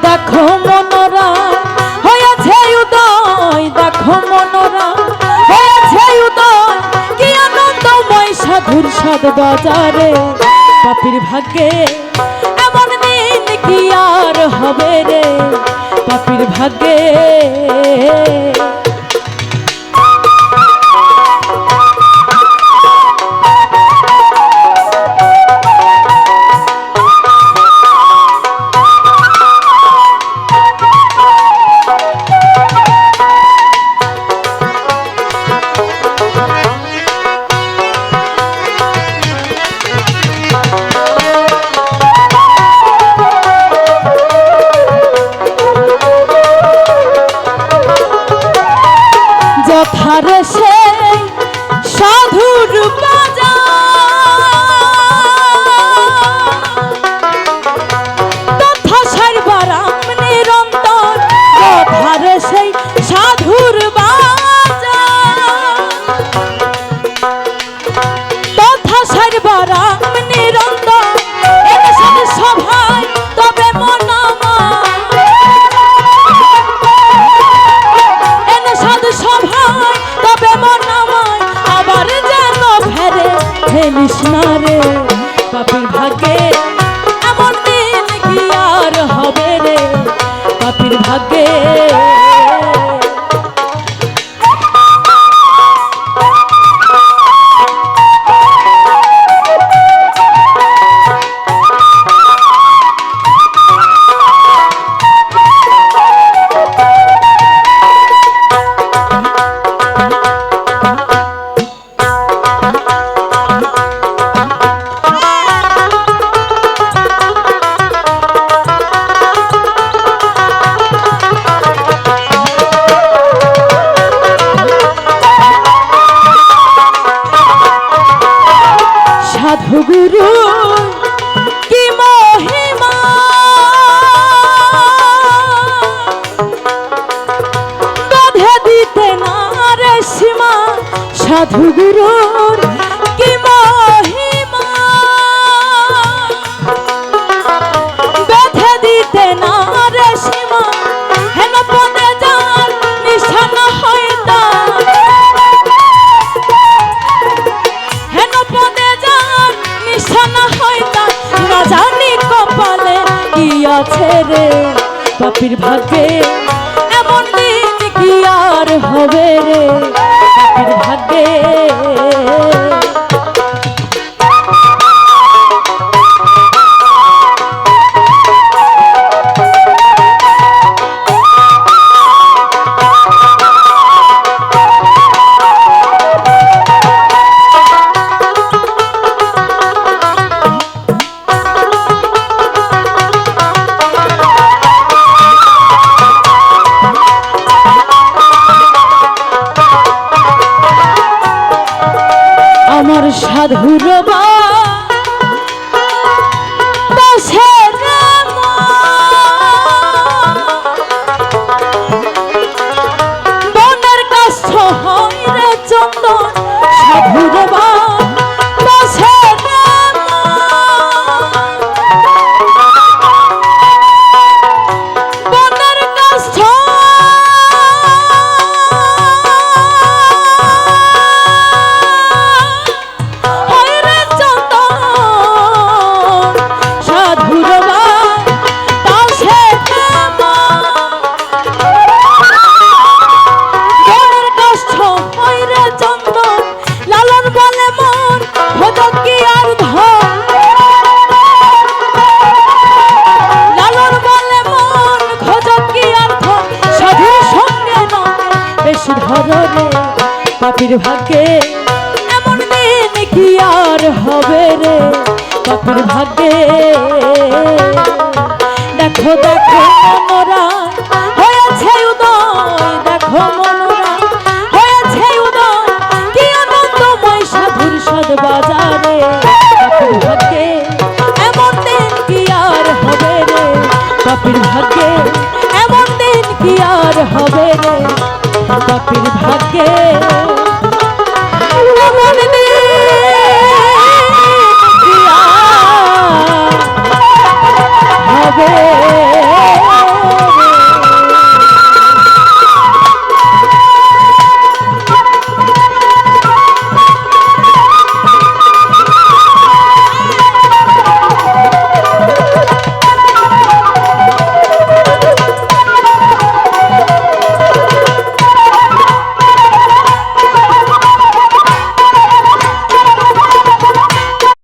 দেখো মনোরা হয়েছে উদয়, দেখো মনোরা হয়েছে উদয়, কি আনন্দময় সাধুর সাদ বাজারে। পাপীর ভাগ্যে এমন দিন কি আর হবে রে, পাপীর ভাগ্যে। যথার সেই সাধুর তথা সারবারাম নিরন্তর, যথার সেই সাধুর তথা সারবারাম নিরন্তর, সভায় তবে মনামা সভায় তবে মনাময়, আবার যেন ফেরে ফেলিস না রে, পাপীর ভাগ্যে এমন দিন কি আর হবে রে, পাপীর ভাগ্যে। সাধু গুরু কি মহিমা, বাধা দিতে না রে সীমা, সাধু গুরুর কি মহিমা, বাধা দিতে না রে সীমা, হেন পদে যার নিশান হয় তা, হেন পদে নিশানা হয় তা, না জানি কপালে কি আছে রে, পাপীর ভাগ্যে এমন দিন কি আর হবে রে, পাপীর ভাগ্যে। আমার সাধুর বনের কাষ্ঠ হয় রে চন্দন, সাধুর বনের কাষ্ঠ ধরনে, পাপীর ভাগ্যে এমন দিন কি আর হবে রে, পাপীর ভাগ্যে। দেখো দেখো মনোরা হয়েছে উদয়, দেখো মনোরা হয়েছে উদয়, কি আনন্দময় সাধুর সাদ বাজারে, পাপীর ভাগ্যে এমন দিন কি আর হবে রে, পাপীর ভাগ্যে এমন দিন কি আর হবে রে, পাপীর ভাগ্যে।